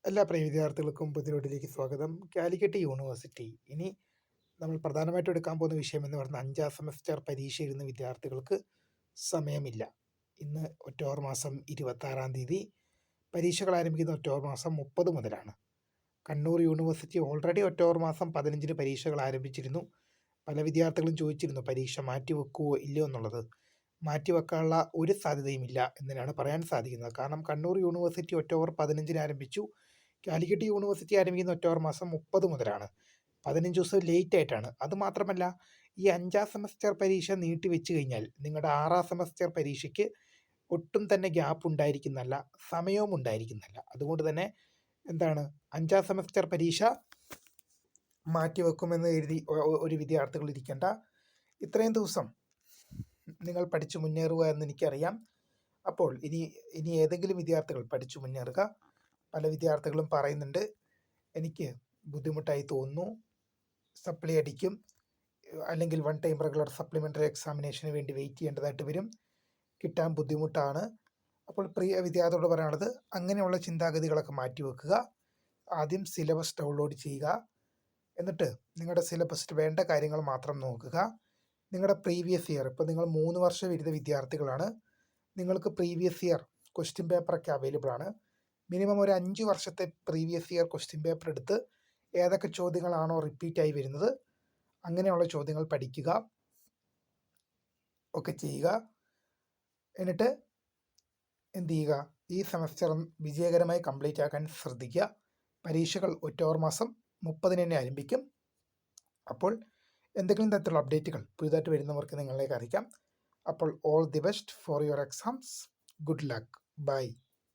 എല്ലാ പ്രിയ വിദ്യാർത്ഥികൾക്കും പുതിയൊടിലേക്ക് സ്വാഗതം. കാലിക്കറ്റ് യൂണിവേഴ്സിറ്റി ഇനി നമ്മൾ പ്രധാനമായിട്ടും എടുക്കാൻ പോകുന്ന വിഷയം എന്ന് പറയുന്നത് 5ാം സെമസ്റ്റർ പരീക്ഷ എഴുതുന്ന വിദ്യാർത്ഥികൾക്ക് സമയമില്ല. ഇന്ന് ഒക്ടോബർ മാസം 26-ാം തീയതി, പരീക്ഷകൾ ആരംഭിക്കുന്ന ഒക്ടോബർ മാസം 30 മുതലാണ്. കണ്ണൂർ യൂണിവേഴ്സിറ്റി ഓൾറെഡി ഒക്ടോബർ മാസം 15-ന് പരീക്ഷകൾ ആരംഭിച്ചിരുന്നു. പല വിദ്യാർത്ഥികളും ചോദിച്ചിരുന്നു പരീക്ഷ മാറ്റിവെക്കുമോ ഇല്ലയോ എന്നുള്ളത്. മാറ്റിവെക്കാനുള്ള ഒരു സാധ്യതയുമില്ല എന്നതിനാണ് പറയാൻ സാധിക്കുന്നത്. കാരണം കണ്ണൂർ യൂണിവേഴ്സിറ്റി ഒക്ടോബർ 15-ന് ആരംഭിച്ചു. കാലിക്കറ്റ് യൂണിവേഴ്സിറ്റി ആരംഭിക്കുന്ന ഒക്ടോബർ മാസം 30 മുതലാണ്. 15 ദിവസം ലേറ്റ് ആയിട്ടാണ്. അതുമാത്രമല്ല, ഈ 5ാം സെമസ്റ്റർ പരീക്ഷ നീട്ടിവെച്ച് കഴിഞ്ഞാൽ നിങ്ങളുടെ 6ാം സെമസ്റ്റർ പരീക്ഷയ്ക്ക് ഒട്ടും തന്നെ ഗ്യാപ്പ് ഉണ്ടായിരിക്കുന്നല്ല, സമയവും ഉണ്ടായിരിക്കുന്നല്ല. അതുകൊണ്ട് തന്നെ 5ാം സെമസ്റ്റർ പരീക്ഷ മാറ്റിവെക്കുമെന്ന് എഴുതി ഒരു വിദ്യാർത്ഥികൾ ഇരിക്കേണ്ട. ഇത്രയും ദിവസം നിങ്ങൾ പഠിച്ചു മുന്നേറുക എന്ന് എനിക്കറിയാം. അപ്പോൾ ഇനി ഏതെങ്കിലും വിദ്യാർത്ഥികൾ പഠിച്ചു മുന്നേറുക. പല വിദ്യാർത്ഥികളും പറയുന്നുണ്ട്, എനിക്ക് ബുദ്ധിമുട്ടായി തോന്നുന്നു, സപ്ലി അടിക്കും, അല്ലെങ്കിൽ 1 ടൈം റെഗുലർ സപ്ലിമെൻ്ററി എക്സാമിനേഷന് വേണ്ടി വെയിറ്റ് ചെയ്യേണ്ടതായിട്ട് വരും, കിട്ടാൻ ബുദ്ധിമുട്ടാണ്. അപ്പോൾ പ്രിയ വിദ്യാർത്ഥികളോട് പറയാനുള്ളത്, അങ്ങനെയുള്ള ചിന്താഗതികളൊക്കെ മാറ്റിവെക്കുക. ആദ്യം സിലബസ് ഡൗൺലോഡ് ചെയ്യുക. എന്നിട്ട് നിങ്ങളുടെ സിലബസിൽ വേണ്ട കാര്യങ്ങൾ മാത്രം നോക്കുക. നിങ്ങളുടെ പ്രീവിയസ് ഇയർ, ഇപ്പോൾ നിങ്ങൾ 3 വർഷം ഇരുന്ന വിദ്യാർത്ഥികളാണ്, നിങ്ങൾക്ക് പ്രീവിയസ് ഇയർ ക്വസ്റ്റ്യൻ പേപ്പറൊക്കെ അവൈലബിൾ ആണ്. മിനിമം ഒരു 5 വർഷത്തെ പ്രീവിയസ് ഇയർ ക്വസ്റ്റ്യൻ പേപ്പർ എടുത്ത് ഏതൊക്കെ ചോദ്യങ്ങളാണോ റിപ്പീറ്റായി വരുന്നത് അങ്ങനെയുള്ള ചോദ്യങ്ങൾ പഠിക്കുക ഒക്കെ ചെയ്യുക. എന്നിട്ട് എന്ത് ചെയ്യുക, ഈ സെമസ്റ്റർ വിജയകരമായി കംപ്ലീറ്റ് ആക്കാൻ ശ്രദ്ധിക്കുക. പരീക്ഷകൾ ഒക്ടോബർ മാസം 30-ന് തന്നെ ആരംഭിക്കും. അപ്പോൾ എന്തെങ്കിലും തരത്തിലുള്ള അപ്ഡേറ്റുകൾ പുതുതായിട്ട് വരുന്നവർക്ക് നിങ്ങളിലേക്ക് അറിയിക്കാം. അപ്പോൾ all the best for your exams. Good luck. By.